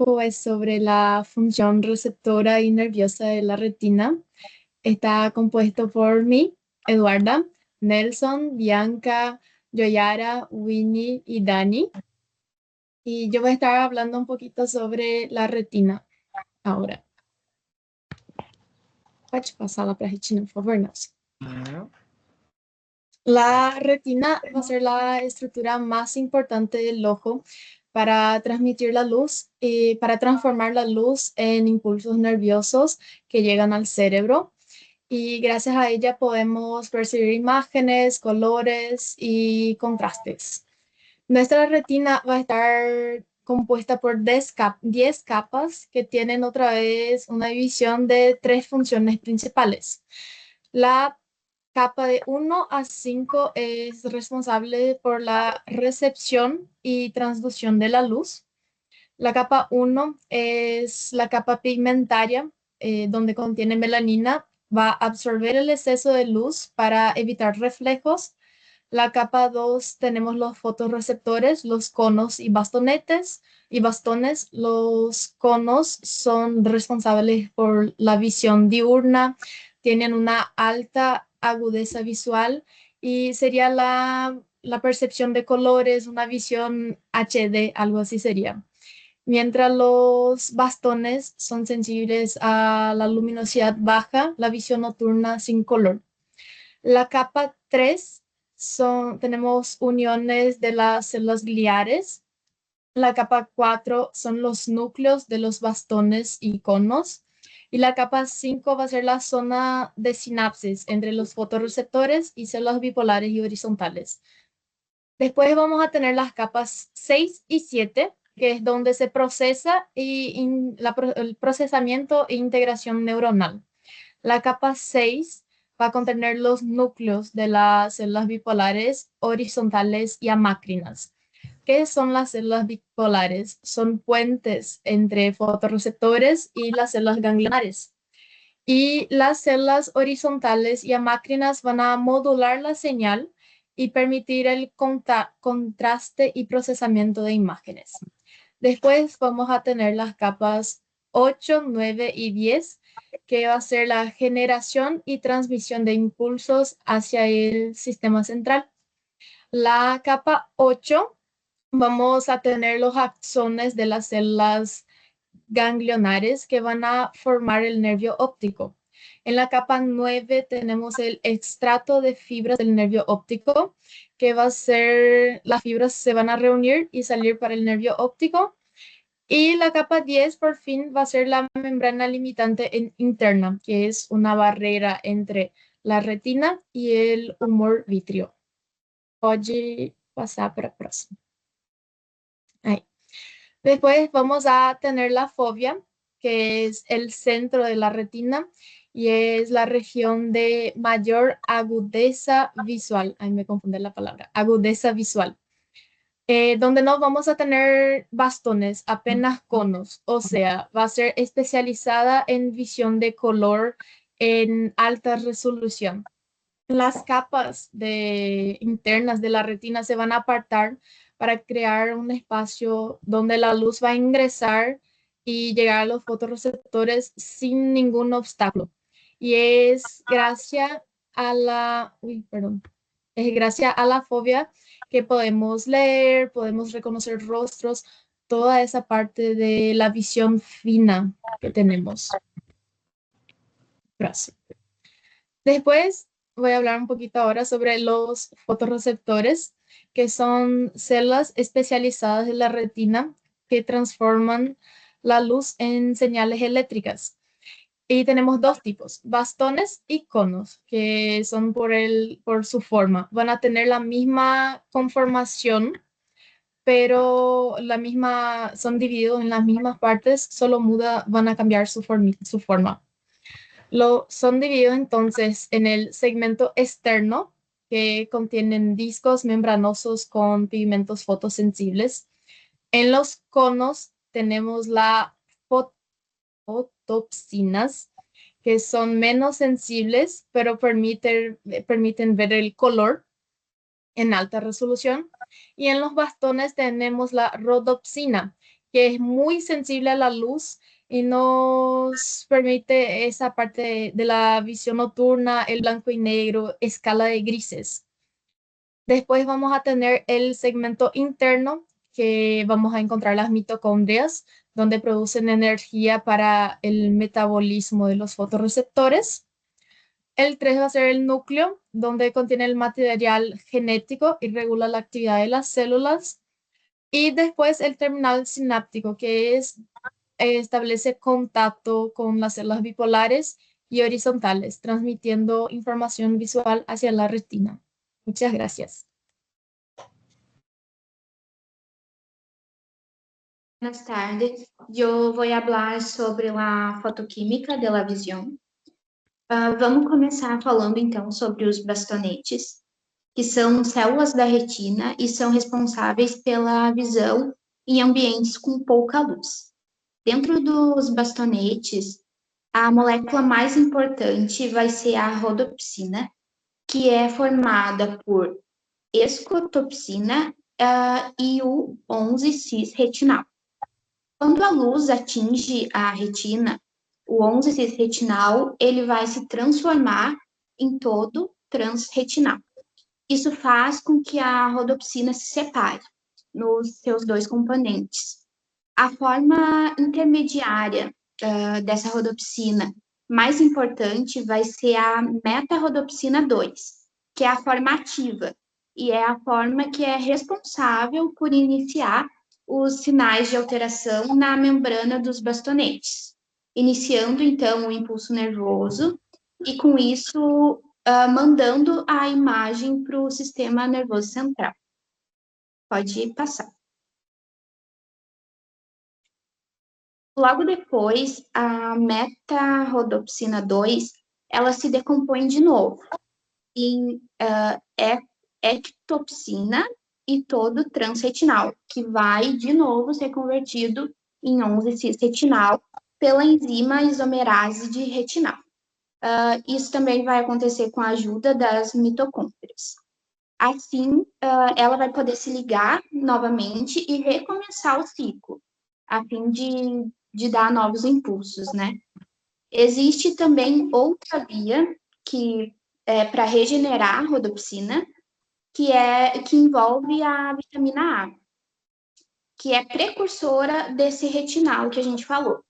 trabajo es sobre la función receptora y nerviosa de la retina. Está compuesto por mí, Eduarda, Nelson, Bianca, Yoyara, Winnie y Dani. Y yo voy a estar hablando un poquito sobre la retina ahora. Pode passar lá para a retina, por favor, Nelson. La retina va a ser la estructura más importante del ojo para transmitir la luz y para transformar la luz en impulsos nerviosos que llegan al cerebro. Y gracias a ella podemos percibir imágenes, colores y contrastes. Nuestra retina va a estar compuesta por 10 capas que tienen otra vez una división de tres funciones principales. La capa de 1 a 5 es responsable por la recepción y transducción de la luz. La capa 1 es la capa pigmentaria, donde contiene melanina. Va a absorber el exceso de luz para evitar reflejos. La capa 2 tenemos los fotorreceptores, los conos y bastonetes y bastones. Los conos son responsables por la visión diurna, tienen una alta agudeza visual y sería la percepción de colores, una visión HD, algo así sería. Mientras los bastones son sensibles a la luminosidad baja, la visión nocturna sin color. La capa 3 tenemos uniones de las células gliares. La capa 4 son los núcleos de los bastones y conos. Y la capa 5 va a ser la zona de sinapsis entre los fotorreceptores y células bipolares y horizontales. Después vamos a tener las capas 6 y 7, que es donde se procesa el procesamiento e integración neuronal. La capa 6 va a contener los núcleos de las células bipolares, horizontales y amácrinas. ¿Qué son las células bipolares? Son puentes entre fotorreceptores y las células ganglionares. Y las células horizontales y amácrinas van a modular la señal y permitir el contraste y procesamiento de imágenes. Después vamos a tener las capas 8, 9 y 10, que va a ser la generación y transmisión de impulsos hacia el sistema central. La capa 8, vamos a tener los axones de las células ganglionares que van a formar el nervio óptico. En la capa 9 tenemos el extrato de fibras del nervio óptico, que va a ser, las fibras se van a reunir y salir para el nervio óptico. Y la capa 10 por fin va a ser la membrana limitante interna, que es una barrera entre la retina y el humor vítreo. Pode pasar para la próxima. Ahí. Después vamos a tener la fovea, que es el centro de la retina y es la región de mayor agudeza visual. Ay, me confunde la palabra. Agudeza visual. Donde no vamos a tener bastones, apenas conos. O sea, va a ser especializada en visión de color en alta resolución. Las capas internas de la retina se van a apartar para crear un espacio donde la luz va a ingresar y llegar a los fotorreceptores sin ningún obstáculo. Y es gracias a es gracias a la fobia que podemos leer, podemos reconocer rostros, toda esa parte de la visión fina que tenemos. Gracias. Después voy a hablar un poquito ahora sobre los fotorreceptores, que son células especializadas de la retina que transforman la luz en señales eléctricas. Y tenemos dos tipos, bastones y conos, que son por su forma. Van a tener la misma conformación, pero son divididos en las mismas partes, solo van a cambiar su forma. Son divididos entonces en el segmento externo, que contienen discos membranosos con pigmentos fotosensibles. En los conos tenemos las fotopsinas, que son menos sensibles, pero permiten ver el color en alta resolución. Y en los bastones tenemos la rodopsina, que es muy sensible a la luz y nos permite esa parte de la visión nocturna, el blanco y negro, escala de grises. Después vamos a tener el segmento interno, que vamos a encontrar las mitocondrias, donde producen energía para el metabolismo de los fotorreceptores. El 3 va a ser el núcleo, donde contiene el material genético y regula la actividad de las células. Y después el terminal sináptico, que establece contacto con las células bipolares y horizontales, transmitiendo información visual hacia la retina. Muchas gracias. Buenas tardes. Eu vou falar sobre a fotoquímica da visão. Vamos começar falando, então, sobre os bastonetes, que são células da retina e são responsáveis pela visão em ambientes com pouca luz. Dentro dos bastonetes, a molécula mais importante vai ser a rodopsina, que é formada por escotopsina e o 11-cis-retinal. Quando a luz atinge a retina, o 11-cis-retinal ele vai se transformar em todo transretinal. Isso faz com que a rodopsina se separe nos seus dois componentes. A forma intermediária dessa rodopsina mais importante vai ser a metarodopsina 2, que é a forma ativa, e é a forma que é responsável por iniciar os sinais de alteração na membrana dos bastonetes, iniciando, então, o impulso nervoso, e com isso, mandando a imagem para o sistema nervoso central. Pode passar. Logo depois, a metarodopsina 2, ela se decompõe de novo em ectopsina e todo transretinal, que vai de novo ser convertido em 11-cis-retinal pela enzima isomerase de retinal. Isso também vai acontecer com a ajuda das mitocôndrias. Assim, ela vai poder se ligar novamente e recomeçar o ciclo, a fim de dar novos impulsos, né? Existe também outra via que é para regenerar a rodopsina, que envolve a vitamina A, que é precursora desse retinal que a gente falou.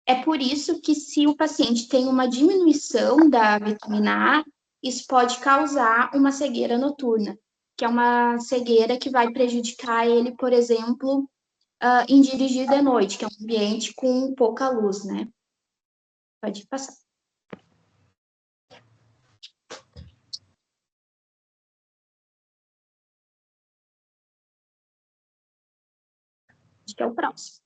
É por isso que se o paciente tem uma diminuição da vitamina A, isso pode causar uma cegueira noturna, que é uma cegueira que vai prejudicar ele, por exemplo, em dirigir de noite, que é um ambiente com pouca luz, né? Pode passar. Acho que é o próximo.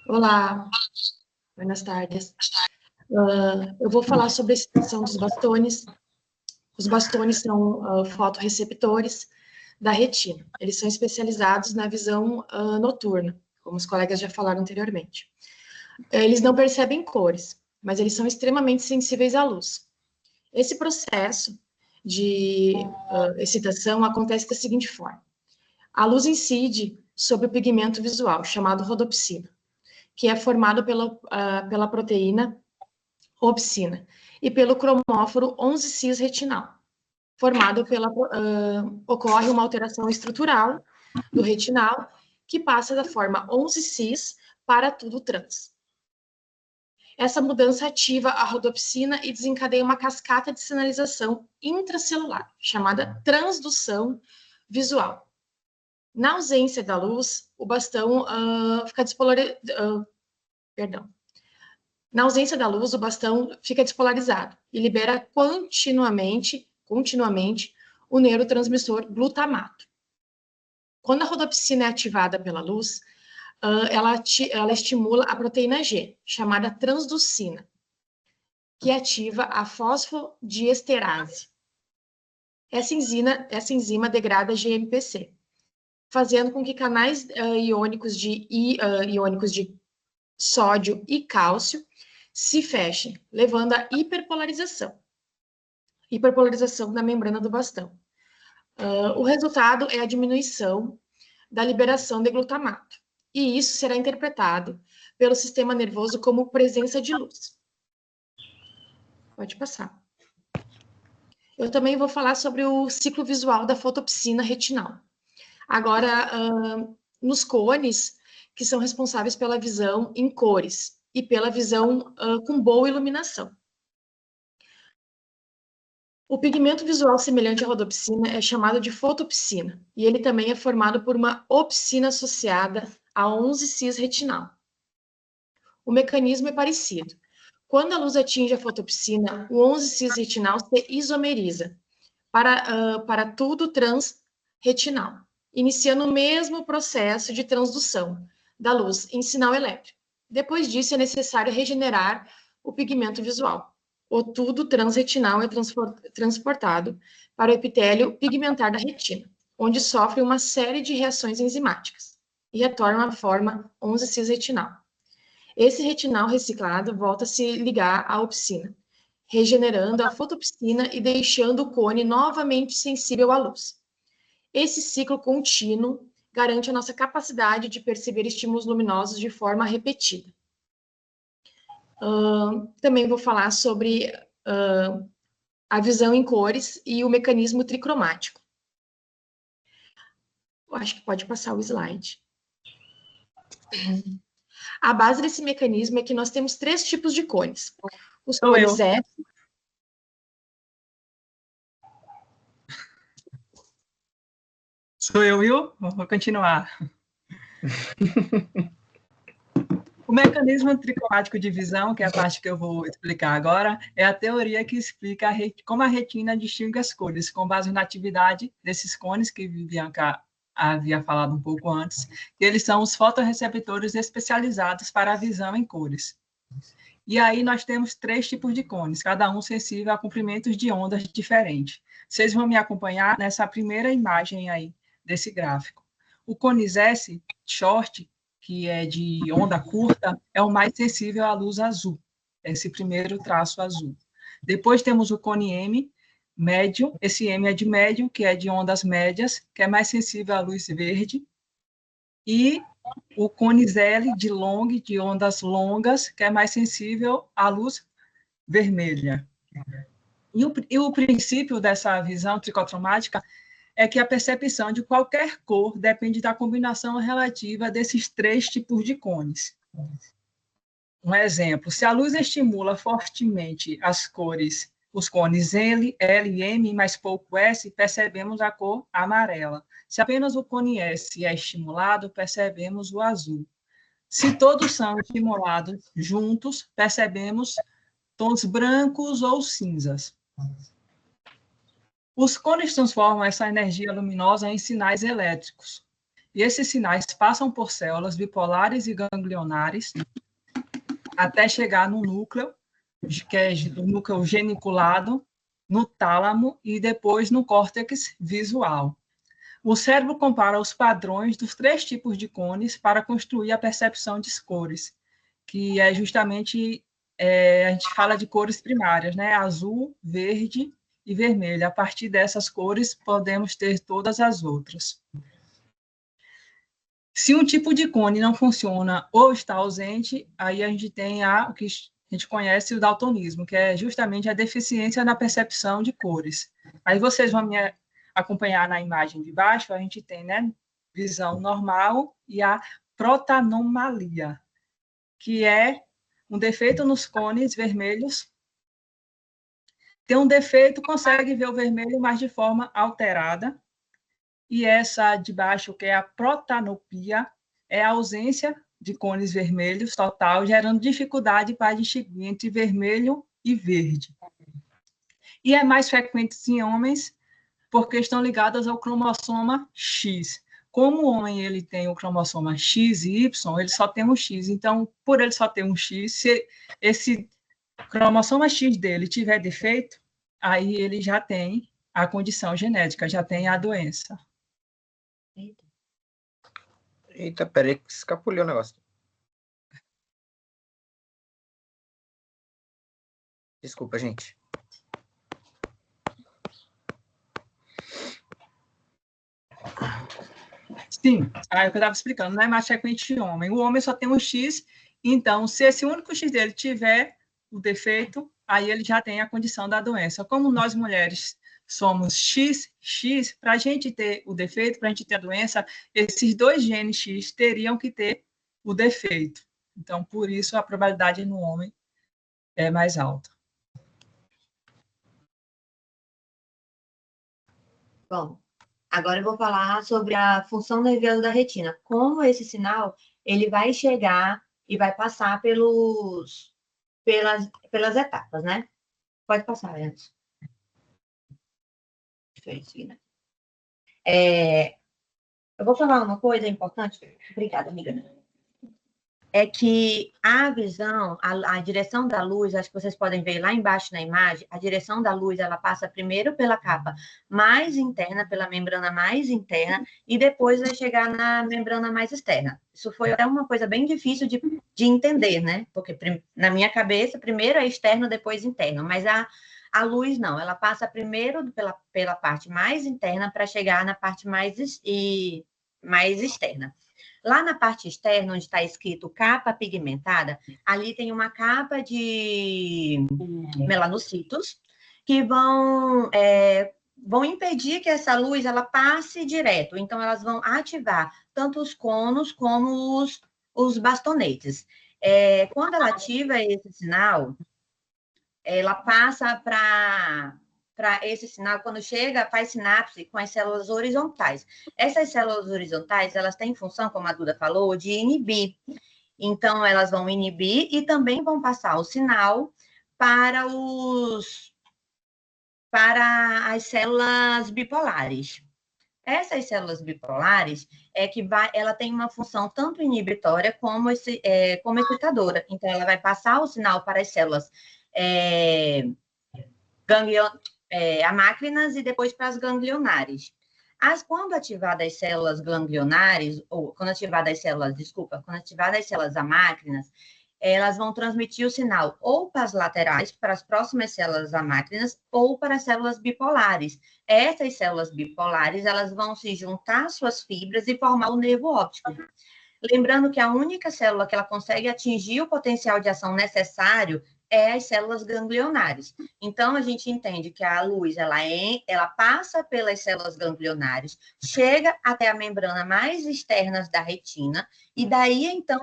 Olá, buenas tardes. Eu vou falar sobre a excitação dos bastones. Os bastones são fotorreceptores da retina. Eles são especializados na visão noturna, como os colegas já falaram anteriormente. Eles não percebem cores, mas eles são extremamente sensíveis à luz. Esse processo de excitação acontece da seguinte forma. A luz incide sobre o pigmento visual, chamado rodopsina, que é formado pela proteína opsina e pelo cromóforo 11-cis-retinal, ocorre uma alteração estrutural do retinal, que passa da forma 11-cis para tudo trans. Essa mudança ativa a rodopsina e desencadeia uma cascata de sinalização intracelular, chamada transdução visual. Na ausência da luz, o bastão fica despolarizado. Na ausência da luz, o bastão fica despolarizado e libera continuamente o neurotransmissor glutamato. Quando a rodopsina é ativada pela luz, ela estimula a proteína G, chamada transducina, que ativa a fosfodiesterase. Essa enzima degrada GMPC, fazendo com que canais iônicos de sódio e cálcio se fechem, levando à hiperpolarização da membrana do bastão. O resultado é a diminuição da liberação de glutamato, e isso será interpretado pelo sistema nervoso como presença de luz. Pode passar. Eu também vou falar sobre o ciclo visual da fotopsina retinal. Agora, nos cones, que são responsáveis pela visão em cores e pela visão com boa iluminação. O pigmento visual semelhante à rodopsina é chamado de fotopsina, e ele também é formado por uma opsina associada a 11-cis-retinal. O mecanismo é parecido. Quando a luz atinge a fotopsina, o 11-cis-retinal se isomeriza para tudo transretinal, iniciando o mesmo processo de transdução da luz em sinal elétrico. Depois disso, é necessário regenerar o pigmento visual. O tudo transretinal é transportado para o epitélio pigmentar da retina, onde sofre uma série de reações enzimáticas e retorna à forma 11-cis-retinal. Esse retinal reciclado volta a se ligar à opsina, regenerando a fotopsina e deixando o cone novamente sensível à luz. Esse ciclo contínuo garante a nossa capacidade de perceber estímulos luminosos de forma repetida. Também vou falar sobre a visão em cores e o mecanismo tricromático. Eu acho que pode passar o slide. A base desse mecanismo é que nós temos 3 tipos de cones. Os cones F. Sou eu, viu? Vou continuar. O mecanismo tricromático de visão, que é a parte que eu vou explicar agora, é a teoria que explica como a retina distingue as cores, com base na atividade desses cones, que Bianca havia falado um pouco antes, que eles são os fotorreceptores especializados para a visão em cores. E aí nós temos 3 tipos de cones, cada um sensível a comprimentos de ondas diferentes. Vocês vão me acompanhar nessa primeira imagem aí, desse gráfico. O cones S, short, que é de onda curta, é o mais sensível à luz azul, esse primeiro traço azul. Depois temos o cone M, médio, esse M é de médio, que é de ondas médias, que é mais sensível à luz verde, e o cone L, de long, de ondas longas, que é mais sensível à luz vermelha. E o princípio dessa visão tricromática é que a percepção de qualquer cor depende da combinação relativa desses 3 tipos de cones. Um exemplo, se a luz estimula fortemente as cores, os cones L e M, mais pouco S, percebemos a cor amarela. Se apenas o cone S é estimulado, percebemos o azul. Se todos são estimulados juntos, percebemos tons brancos ou cinzas. Os cones transformam essa energia luminosa em sinais elétricos. E esses sinais passam por células bipolares e ganglionares até chegar no núcleo, que é o núcleo geniculado, no tálamo e depois no córtex visual. O cérebro compara os padrões dos 3 tipos de cones para construir a percepção de cores, que é justamente, a gente fala de cores primárias, né? Azul, verde e vermelho. A partir dessas cores, podemos ter todas as outras. Se um tipo de cone não funciona ou está ausente, aí a gente tem o que a gente conhece o daltonismo, que é justamente a deficiência na percepção de cores. Aí vocês vão me acompanhar na imagem de baixo, a gente tem, né, visão normal e a protanomalia, que é um defeito nos cones vermelhos. Tem um defeito, consegue ver o vermelho, mas de forma alterada. E essa de baixo, que é a protanopia, é a ausência de cones vermelhos total, gerando dificuldade para distinguir entre vermelho e verde. E é mais frequente em homens, porque estão ligadas ao cromossoma X. Como o homem ele tem o cromossoma X e Y, ele só tem um X. Então, por ele só ter um X, se esse cromossoma X dele tiver defeito, aí ele já tem a condição genética, já tem a doença. Eita, peraí que escapuliu o negócio. Desculpa, gente. Sim, aí o que eu estava explicando, não é mais frequente em homem. O homem só tem um X, então, se esse único X dele tiver o defeito, aí ele já tem a condição da doença. Como nós mulheres somos XX, para a gente ter o defeito, para a gente ter a doença, esses dois genes X teriam que ter o defeito. Então, por isso, a probabilidade no homem é mais alta. Bom, agora eu vou falar sobre a função nerviosa da retina. Como esse sinal ele vai chegar e vai passar pelas etapas, né? Pode passar, antes. Eu vou falar uma coisa importante. Obrigada, amiga. É que a visão, a direção da luz, acho que vocês podem ver lá embaixo na imagem, a direção da luz, ela passa primeiro pela capa mais interna, pela membrana mais interna, e depois vai chegar na membrana mais externa. Isso foi até uma coisa bem difícil de entender, né? Porque na minha cabeça, primeiro é externo, depois interno, mas a luz não, ela passa primeiro pela parte mais interna para chegar na parte mais externa. Lá na parte externa, onde está escrito capa pigmentada, ali tem uma capa de melanocitos que vão impedir que essa luz ela passe direto. Então, elas vão ativar tanto os conos como os bastonetes. Quando ela ativa esse sinal, ela passa para esse sinal, quando chega, faz sinapse com as células horizontais. Essas células horizontais, elas têm função, como a Duda falou, de inibir. Então, elas vão inibir e também vão passar o sinal para as células bipolares. Essas células bipolares ela tem uma função tanto inibitória como excitadora. Então, ela vai passar o sinal para as células amácrinas e depois para as ganglionares. Quando ativadas as células ganglionares, ou quando ativadas as células amácrinas, elas vão transmitir o sinal ou para as laterais, para as próximas células amácrinas, ou para as células bipolares. Essas células bipolares, elas vão se juntar às suas fibras e formar o nervo óptico. Lembrando que a única célula que ela consegue atingir o potencial de ação necessário é as células ganglionares. Então, a gente entende que a luz, ela passa pelas células ganglionares, chega até a membrana mais externa da retina, e daí, então,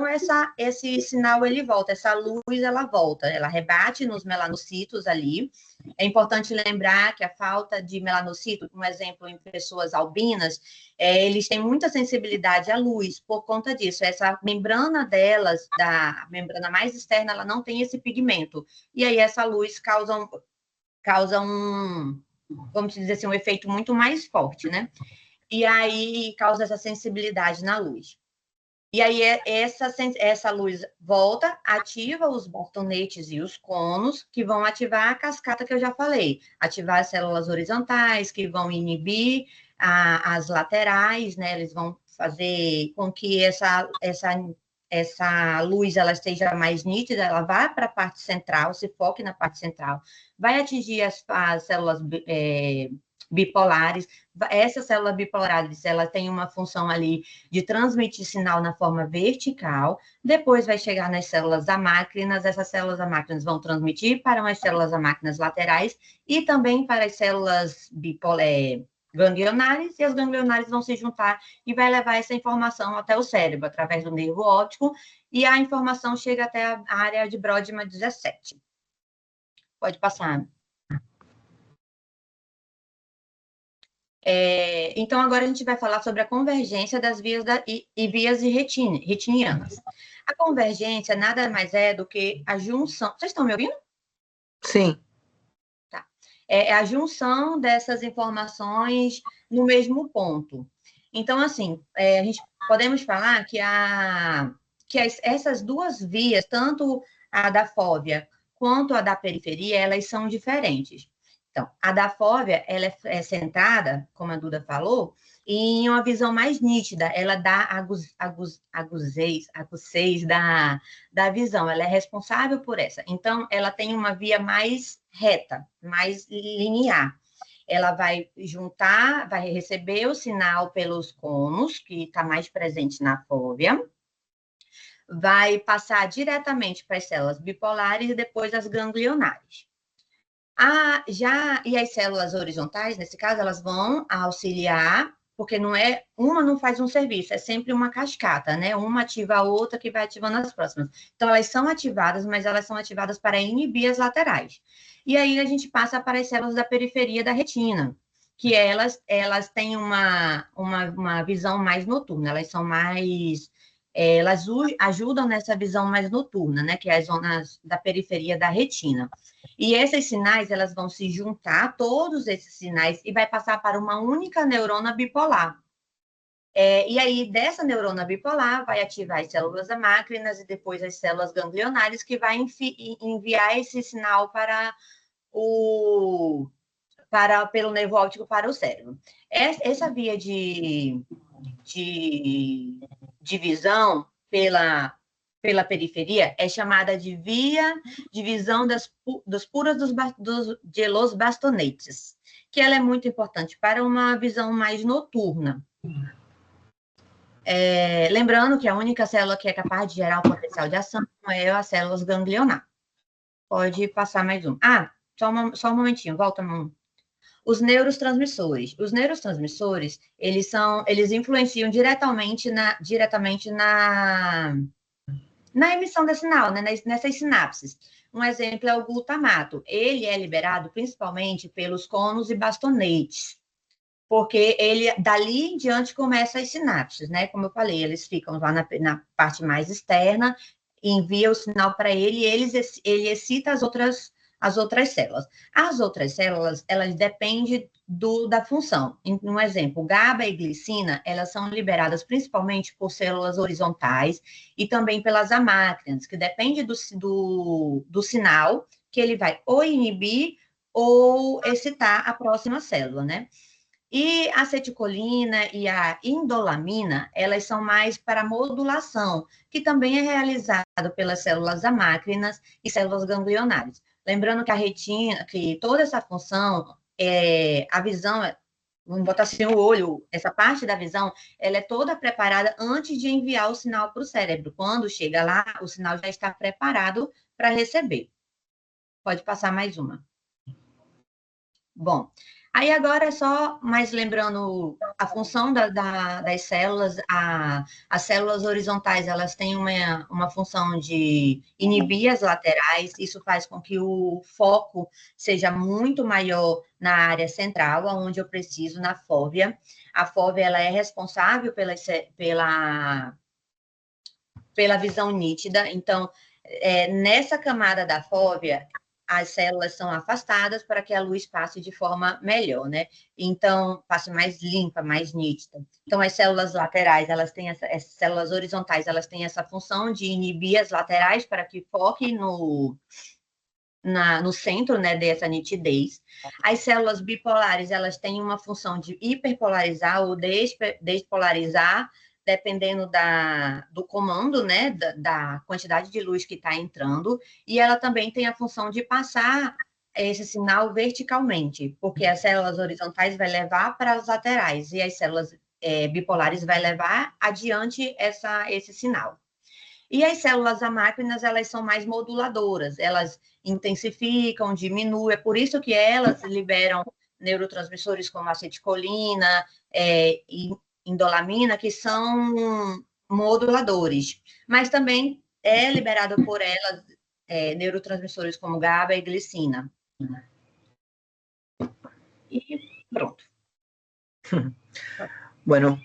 esse sinal, ele volta, essa luz, ela volta, ela rebate nos melanocitos ali. É importante lembrar que a falta de melanocito, um exemplo em pessoas albinas, eles têm muita sensibilidade à luz, por conta disso. Essa membrana delas, da membrana mais externa, ela não tem esse pigmento. E aí essa luz causa vamos dizer assim, um efeito muito mais forte, né? E aí causa essa sensibilidade na luz. E aí essa luz volta, ativa os bastonetes e os conos, que vão ativar a cascata que eu já falei. Ativar as células horizontais, que vão inibir as laterais, né? Eles vão fazer com que essa luz ela esteja mais nítida, ela vá para a parte central, se foque na parte central, vai atingir as células bipolares. Essas células bipolares, ela tem uma função ali de transmitir sinal na forma vertical, depois vai chegar nas células amácrinas, essas células amácrinas vão transmitir para as células amácrinas laterais e também para as células ganglionares, e as ganglionares vão se juntar e vai levar essa informação até o cérebro, através do nervo óptico, e a informação chega até a área de Brodmann 17. Pode passar. Então, agora a gente vai falar sobre a convergência das vias vias retinianas. A convergência nada mais é do que a junção... Vocês estão me ouvindo? Sim. Tá. É a junção dessas informações no mesmo ponto. Então, assim, a gente podemos falar que essas duas vias, tanto a da fóvea quanto a da periferia, elas são diferentes. Então, a da fóvea, ela é centrada, como a Duda falou, e em uma visão mais nítida, ela dá aguçez da visão, ela é responsável por essa. Então, ela tem uma via mais reta, mais linear. Ela vai juntar, vai receber o sinal pelos conos, que está mais presente na fóvea, vai passar diretamente para as células bipolares e depois as ganglionares. E as células horizontais, nesse caso, elas vão auxiliar, porque uma não faz um serviço, é sempre uma cascata, né? Uma ativa a outra que vai ativando as próximas. Então, elas são ativadas, mas elas são ativadas para inibir as laterais. E aí a gente passa para as células da periferia da retina, que elas têm uma visão mais noturna, elas são mais... Elas ajudam nessa visão mais noturna, né? Que é as zonas da periferia da retina. E esses sinais, elas vão se juntar, todos esses sinais, e vai passar para uma única neurona bipolar. E aí, dessa neurona bipolar, vai ativar as células amácrinas e depois as células ganglionares, que vai enviar esse sinal pelo nervo óptico para o cérebro. Essa via de visão pela periferia é chamada de via de visão dos puros de los bastonetes, que ela é muito importante para uma visão mais noturna. Lembrando que a única célula que é capaz de gerar o potencial de ação é as células ganglionar. Pode passar mais um. Só um momentinho, volta um. Os neurotransmissores. Os neurotransmissores, eles influenciam diretamente na emissão desse sinal, né, nessas sinapses. Um exemplo é o glutamato. Ele é liberado principalmente pelos conos e bastonetes, porque dali em diante começam as sinapses, né? Como eu falei, eles ficam lá na parte mais externa, envia o sinal para ele e ele excita as outras células. As outras células, elas dependem da função. Um exemplo, GABA e glicina, elas são liberadas principalmente por células horizontais e também pelas amácrinas, que depende do sinal que ele vai ou inibir ou excitar a próxima célula, né? E a acetilcolina e a indolamina, elas são mais para modulação, que também é realizado pelas células amácrinas e células ganglionares. Lembrando que a retina, que toda essa função, a visão, vamos botar assim o olho, essa parte da visão, ela é toda preparada antes de enviar o sinal para o cérebro. Quando chega lá, o sinal já está preparado para receber. Pode passar mais uma. Bom, aí agora é só mais lembrando a função das células, as células horizontais, elas têm uma função de inibir as laterais, isso faz com que o foco seja muito maior na área central, onde eu preciso, na fóvea. A fóvea, ela é responsável pela visão nítida, então, nessa camada da fóvea, as células são afastadas para que a luz passe de forma melhor, né? Então, passe mais limpa, mais nítida. Então, as células laterais, as células horizontais, elas têm essa função de inibir as laterais para que foque no centro, né, dessa nitidez. As células bipolares, elas têm uma função de hiperpolarizar ou despolarizar, dependendo do comando, né, da quantidade de luz que está entrando, e ela também tem a função de passar esse sinal verticalmente, porque as células horizontais vai levar para as laterais, e as células bipolares vai levar adiante esse sinal. E as células amácrinas, elas são mais moduladoras, elas intensificam, diminuem, é por isso que elas liberam neurotransmissores como acetilcolina e indolamina, que são moduladores, mas também é liberado por elas neurotransmissores como GABA e glicina. E pronto. Bueno,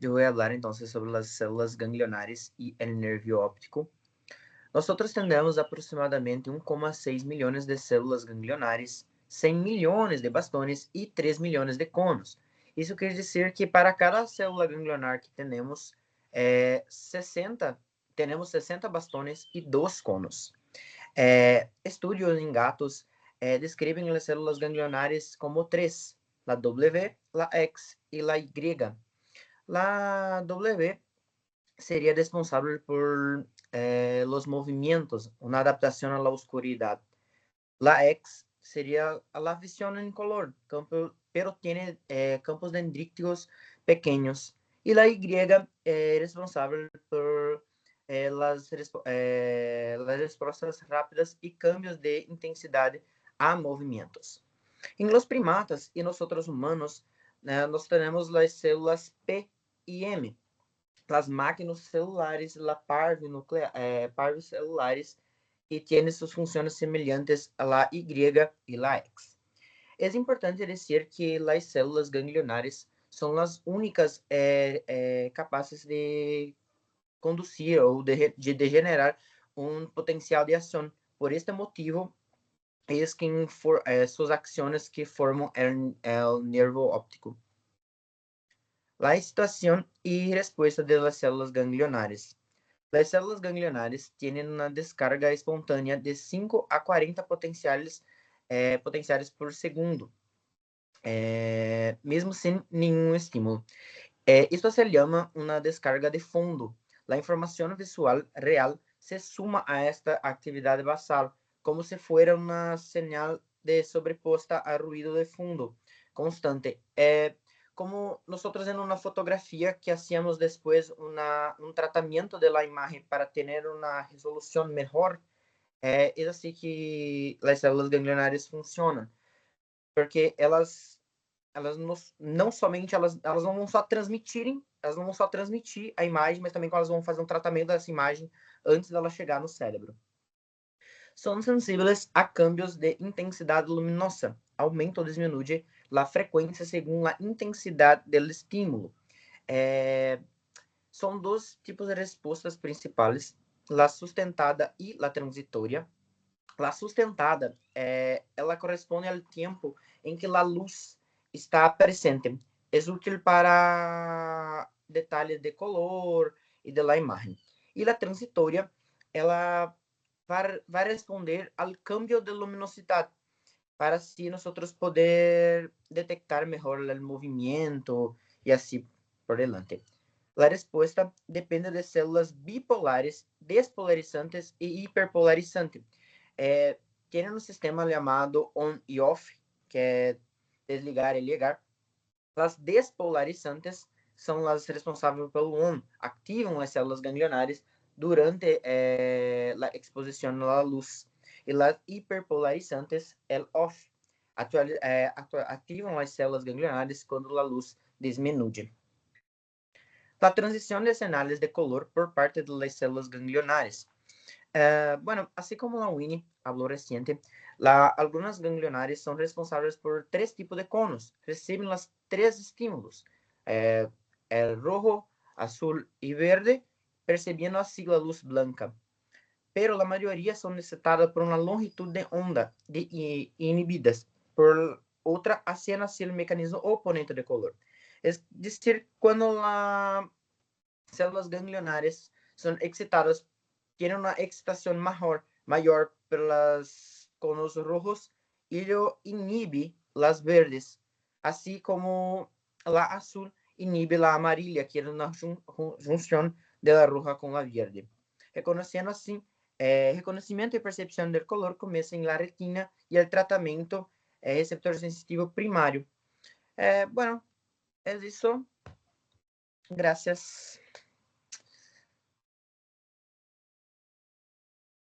yo voy a hablar entonces sobre las células ganglionares y el nervio óptico. Nosotros tenemos aproximadamente 1,6 millones de células ganglionares, 100 millones de bastones y 3 millones de conos. Isso quer dizer que para cada célula ganglionar que tenemos 60 bastones y 2 conos. Estudios en gatos describen las células ganglionares como 3. la W, la X y la Y. La W sería responsable por los movimientos, una adaptación a la oscuridad. La X sería la visión en color, pero tiene campos dendríticos pequeños. Y la Y es responsable por las respuestas rápidas y cambios de intensidad a movimientos. En los primatas y nosotros humanos, nós tenemos las células P y M, las máquinas celulares, la parvos celulares, y tiene sus funciones semelhantes a la Y y la X. Es importante decir que las células ganglionares son las únicas capaces de conducir ou de generar un potencial de acción. Por este motivo, es que sus acciones que forman el nervo óptico. La situación y respuesta de las células ganglionares. Las células ganglionares tienen una descarga espontánea de 5 a 40 potenciales por segundo, mesmo sin ningún estímulo. Esto se llama una descarga de fondo. La información visual real se suma a esta actividad basal, como si fuera una señal de sobreposta a ruido de fondo constante. Como nosotros en una fotografía que hacíamos después un tratamiento de la imagen para tener una resolución mejor, es así que las células ganglionares funcionam, porque elas não somente elas não vão só transmitir a imagem, mas também elas vão fazer um tratamento dessa imagem antes dela chegar no cérebro. São sensíveis a cambios de intensidade luminosa, aumenta ou diminui a frequência segundo a intensidade do estímulo. São dois tipos de respostas principais, a sustentada e a transitória. A sustentada, ela corresponde ao tempo em que a luz está presente. É útil para detalhes de color e de la imagem. E a transitória, ela vai responder ao cambio de luminosidade, para assim nós poder detectar melhor o movimento e assim por diante. A resposta depende de células bipolares, despolarizantes e hiperpolarizantes. Tem um sistema chamado on e off, que é desligar e ligar. As despolarizantes são as responsáveis pelo on, ativam as células ganglionares durante a exposição à luz. E as hiperpolarizantes, el off, ativam as células ganglionares quando a luz diminui. A transição de señales de color por parte de las células ganglionares. Bueno, así como la Winnie habló reciente, algunas ganglionares son responsables por 3 tipos de conos. Reciben los 3 estímulos, el rojo, azul y verde, percibiendo así la luz blanca. Pero la mayoría son excitadas por una longitud de onda inhibidas por otra, haciendo así el mecanismo oponente de color. Es decir, cuando las células ganglionares son excitadas, tienen una excitación mayor por los conos rojos y ello inhibe las verdes, así como la azul inhibe la amarilla, que es una junción de la roja con la verde. Reconociendo así, reconocimiento y percepción del color comienza en la retina y el tratamiento receptor sensitivo primario. Bueno, es eso. Gracias.